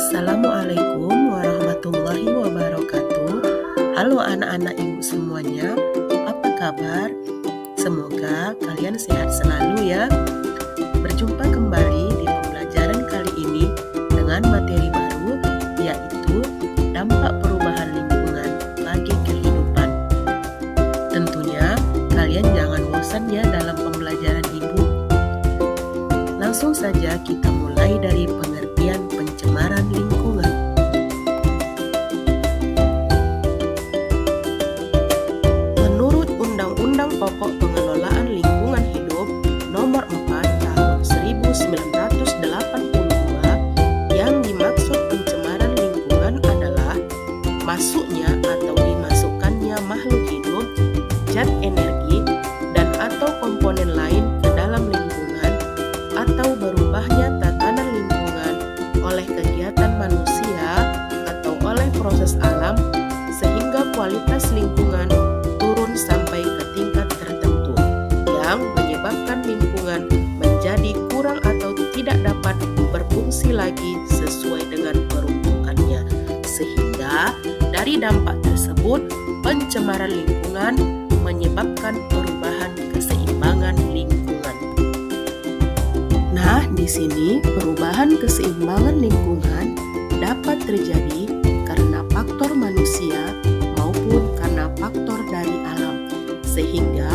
Assalamualaikum warahmatullahi wabarakatuh. Halo anak-anak ibu semuanya, apa kabar? Semoga kalian sehat selalu ya. Berjumpa kembali di pembelajaran kali ini dengan materi baru, yaitu dampak perubahan lingkungan bagi kehidupan. Tentunya kalian jangan bosan ya dalam pembelajaran ibu. Langsung saja kita mulai dari pengertian pencemaran lingkungan. Menurut Undang-Undang Pokok Pengelolaan Lingkungan Hidup Nomor 4 Tahun 1982, yang dimaksud pencemaran lingkungan adalah masuknya atau dimasukkannya makhluk hidup, zat energi, dan atau komponen lain ke dalam lingkungan, atau berubahnya tatanan lingkungan oleh kegiatan manusia atau oleh proses alam sehingga kualitas lingkungan turun sampai ke tingkat tertentu yang menyebabkan lingkungan menjadi kurang atau tidak dapat berfungsi lagi sesuai dengan peruntukannya, sehingga dari dampak tersebut pencemaran lingkungan menyebabkan perubahan keseimbangan lingkungan. Nah, di sini perubahan keseimbangan lingkungan dapat terjadi karena faktor manusia maupun karena faktor dari alam, sehingga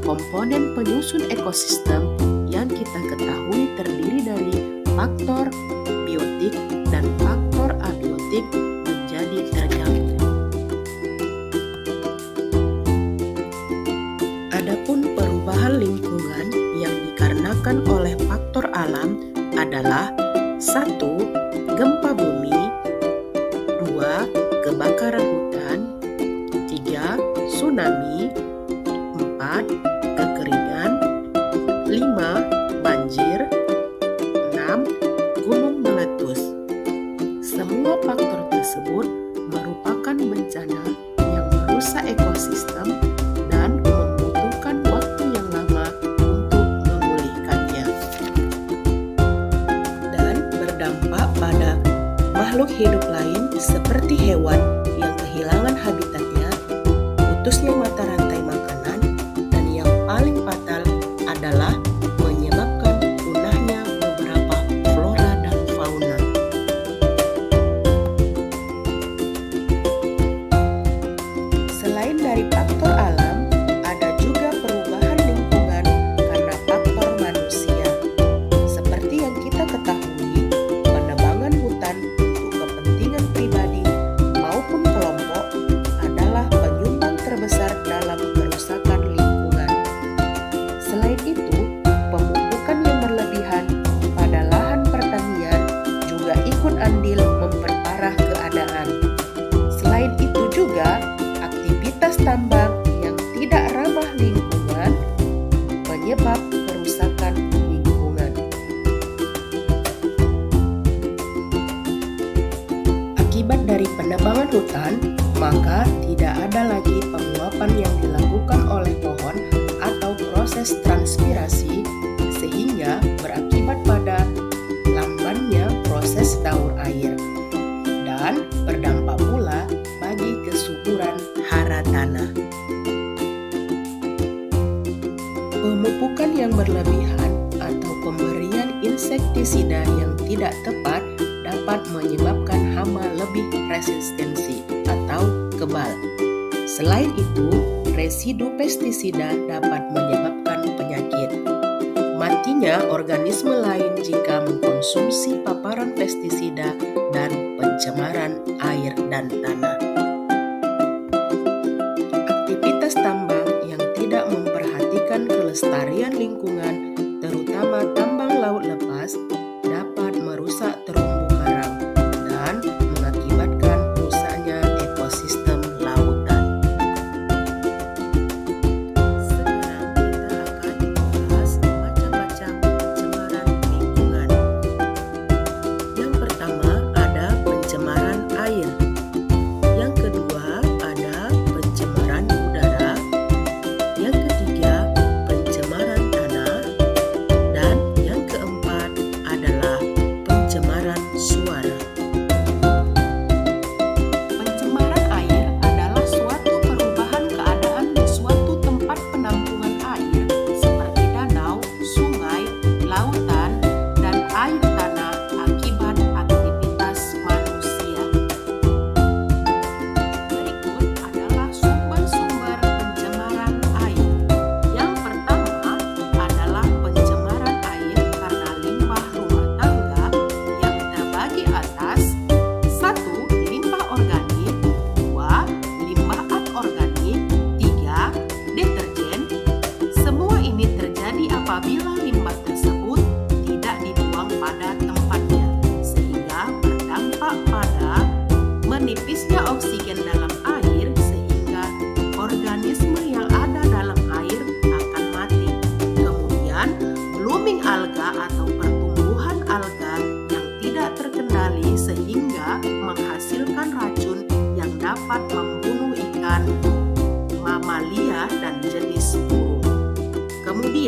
komponen penyusun ekosistem yang kita ketahui terdiri dari faktor biotik dan faktor abiotik menjadi terganggu. Adapun perubahan lingkungan yang dikarenakan oleh faktor alam adalah 1. Gempa bumi, 2. Kebakaran hutan, 3. Tsunami, 4. Kekeringan, 5. Banjir, 6. Gunung meletus. Semua faktor tersebut merupakan bencana yang merusak ekosistem dan membutuhkan waktu yang lama untuk memulihkannya, dan berdampak pada makhluk hidup lain seperti hewan yang kehilangan habitatnya, putusnya mata rantai makanan, dan yang paling fatal adalah menyebabkan punahnya beberapa flora dan fauna. Selain dari faktor alam, ada juga perubahan lingkungan karena faktor manusia. Seperti yang kita ketahui, penebangan hutan untuk kepentingan pribadi maupun kelompok adalah penyumbang terbesar dalam kerusakan lingkungan. Selain itu, pemupukan yang berlebihan pada lahan pertanian juga ikut andil memperparah keadaan. Selain itu juga, aktivitas tambang yang tidak ramah lingkungan penyebab kerusakan lingkungan. Akibat dari penebangan hutan, maka tidak ada lagi penguapan yang dilakukan oleh pohon atau proses transpirasi, sehingga berakibat pada lambannya proses daur air dan berdampak pula bagi kesuburan hara tanah. Pemupukan yang berlebihan atau pemberian insektisida yang tidak tepat dapat menyebabkan hama lebih resistensi atau kebal. Selain itu, residu pestisida dapat menyebabkan penyakit. Matinya organisme lain jika mengkonsumsi paparan pestisida dan pencemaran air dan tanah. Aktivitas tambang yang tidak memperhatikan kelestarian lingkungan, terutama tambang laut lepas, dapat merusak terumbu karang dan mengakibatkan rusaknya ekosistem lautan. Sekarang kita akan membahas macam-macam pencemaran lingkungan. Yang pertama ada pencemaran air. Yang kedua ada pencemaran udara. Yang ketiga pencemaran tanah.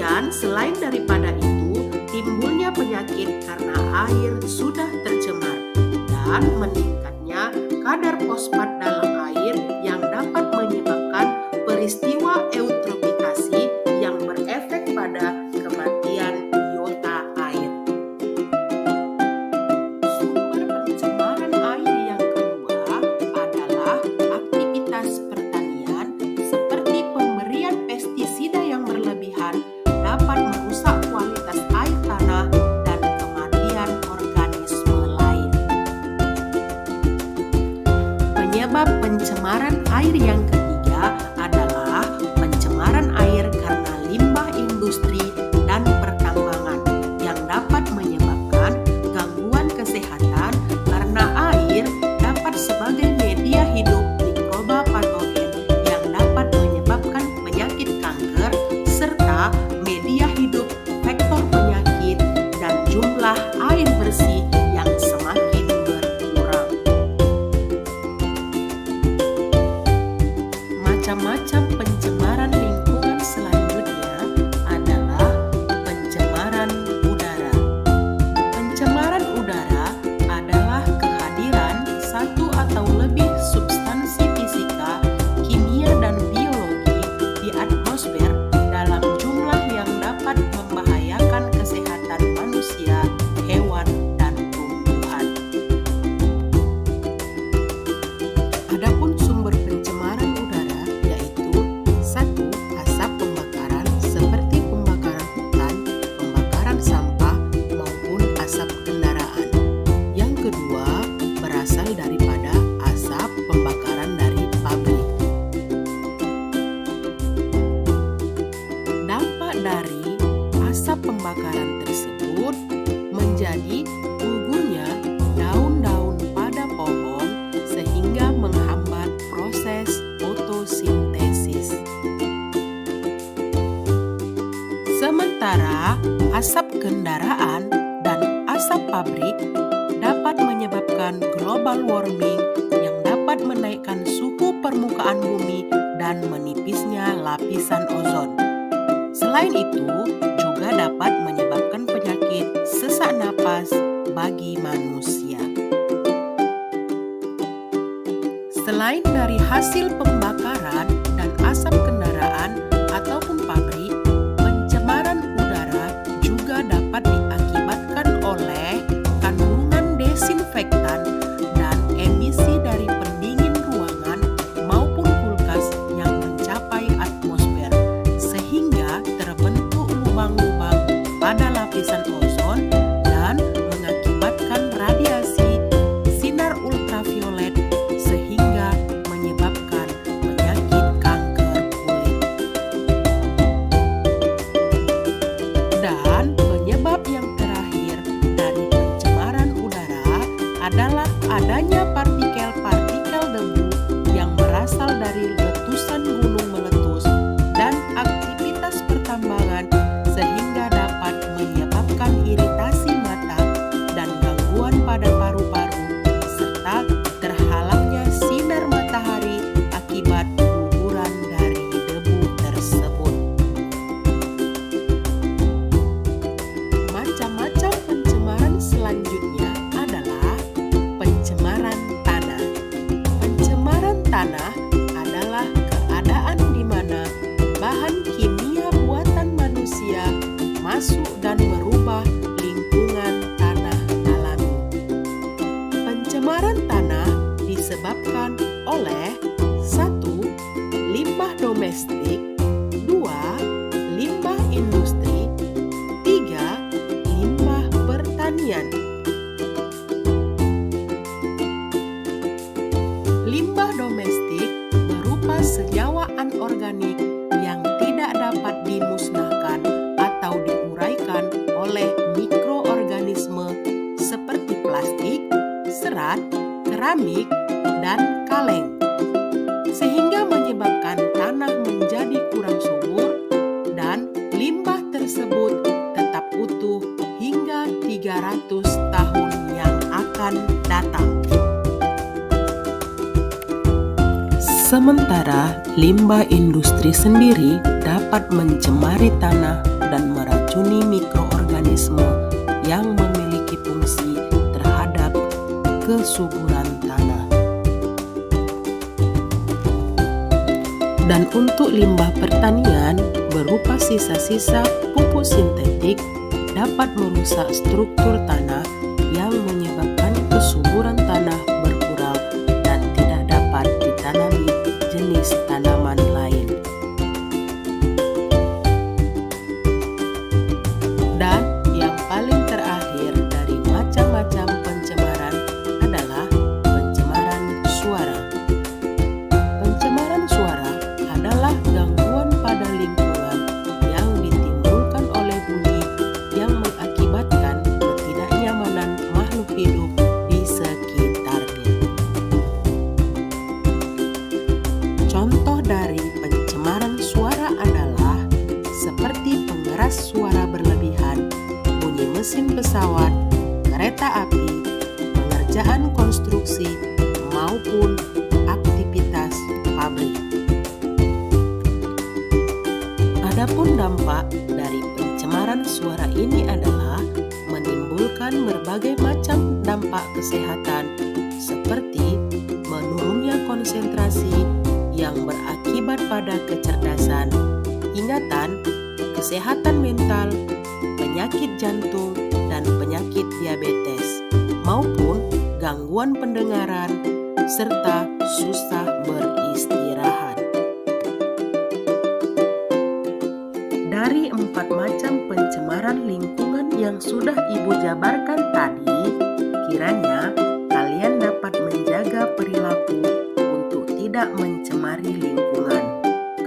Kemudian selain daripada itu, timbulnya penyakit karena air sudah tercemar dan meningkatnya kadar fosfat dalam air yang dapat menyebabkan peristiwa eutrofikasi yang berefek pada kematian biota air. Sumber pencemaran air yang kedua adalah aktivitas pertanian seperti pemberian pestisida yang berlebihan dapat merusak kualitas air tanah dan kematian organisme lain. Penyebab pencemaran air yang ketiga adalah pencemaran air karena limbah industri dan pertambangan yang dapat menyebabkan gangguan kesehatan karena air dapat sebagai media hidup mikroba patogen yang dapat menyebabkan penyakit kanker serta media hidup vektor penyakit dan jumlah air bersih yang semakin berkurang. Macam-macam pencemaran lingkungan selanjutnya adalah pencemaran udara. Pencemaran udara adalah kehadiran satu atau lebih substansi fisika, kimia, dan biologi di atmosfer dalam jumlah yang dapat membahayakan kesehatan manusia, hewan, dan tumbuhan. Adapun sumber pencemaran udara yaitu 1. Asap pembakaran seperti pembakaran hutan, pembakaran sampah, maupun asap kendaraan. Yang kedua, berasal daripada asap pembakaran dari pabrik. Dampak dari asap pembakaran tersebut menjadi gugurnya daun-daun pada pohon sehingga menghambat proses fotosintesis. Sementara asap kendaraan dan asap pabrik dapat menyebabkan global warming yang dapat menaikkan suhu permukaan bumi dan menipisnya lapisan ozon. Selain itu, juga dapat menyebabkan penyakit sesak napas bagi manusia. Selain dari hasil pembakaran dan asap kendaraan ataupun pabrik, pencemaran udara juga dapat diakibatkan oleh kandungan desinfektan dan emisi dari pendingin ruangan maupun kulkas yang mencapai atmosfer, sehingga terbentuk lubang-lubang pada lapisan ozon dan mengakibatkan radiasi sinar ultraviolet sehingga menyebabkan penyakit kanker kulit. Dan penyebab yang terakhir dari pencemaran udara adalah adanya partikel-partikel debu yang berasal dari letusan gunung meletus dan aktivitas pertambangan sehingga dapat menyebabkan iritasi mata dan gangguan pada paru-paru serta terhalangnya sinar matahari akibat guguran dari debu tersebut. Macam-macam pencemaran selanjutnya adalah pencemaran tanah. Pencemaran tanah adalah keadaan di mana bahan kimia buatan manusia masuk dan merubah lingkungan tanah alami. Pencemaran tanah disebabkan oleh 1. Limbah domestik, 2. Limbah industri, 3. Limbah pertanian. Limbah domestik berupa senyawa anorganik yang tidak dapat dimusnahkan atau diuraikan oleh mikroorganisme seperti plastik, serat, keramik, dan kaleng, sehingga menyebabkan tanah menjadi kurang subur dan limbah tersebut tetap utuh hingga 300 tahun yang akan datang. Sementara limbah industri sendiri dapat mencemari tanah dan mikroorganisme yang memiliki fungsi terhadap kesuburan tanah. Dan untuk limbah pertanian berupa sisa-sisa pupuk sintetik dapat merusak struktur tanah yang menyebabkan kesuburan tanah berkurang dan tidak dapat ditanami jenis tanaman lain. Dan yang paling terakhir dari macam-macam pencemaran adalah pencemaran suara. Pencemaran suara adalah gangguan pada lingkungan yang ditimbulkan oleh bunyi yang mengakibatkan ketidaknyamanan makhluk hidup di sekitarnya. Contoh dari pencemaran suara adalah seperti pengeras suara berlebihan, bunyi mesin pesawat, kereta api, pengerjaan konstruksi, maupun aktivitas pabrik. Adapun dampak dari pencemaran suara ini adalah menimbulkan berbagai macam dampak kesehatan seperti menurunnya konsentrasi yang berakibat pada kecerdasan, ingatan, kesehatan mental, penyakit jantung, dan penyakit diabetes, maupun gangguan pendengaran, serta susah beristirahat. Dari 4 macam pencemaran lingkungan yang sudah Ibu jabarkan tadi, kiranya kalian dapat menjaga perilaku untuk tidak mencemari lingkungan,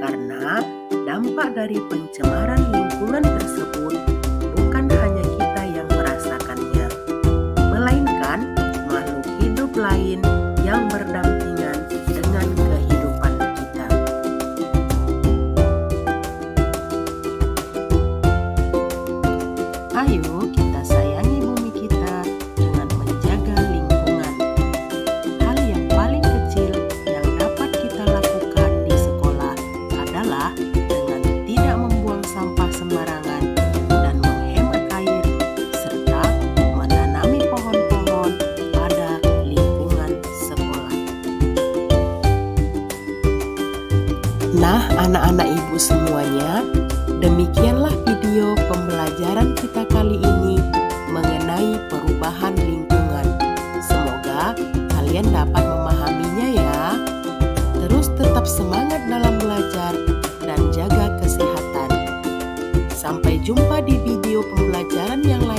karena dampak dari pencemaran lingkungan tersebut bukan hanya kita yang merasakannya, melainkan makhluk hidup lain yang berdampingan dengan kehidupan kita. Ayo kita sayangi bumi kita dengan menjaga lingkungan. Hal yang paling kecil yang dapat kita lakukan di sekolah adalah dengan tidak membuang sampah sembarangan dan menghemat air, serta menanami pohon-pohon pada lingkungan sekolah. Nah, anak-anak Ibu semuanya, demikianlah video pembelajaran kita kali ini mengenai perubahan lingkungan. Semoga kalian dapat memahaminya ya. Terus tetap semangat dalam belajar dan jaga kesehatan. Sampai jumpa di video pembelajaran yang lain.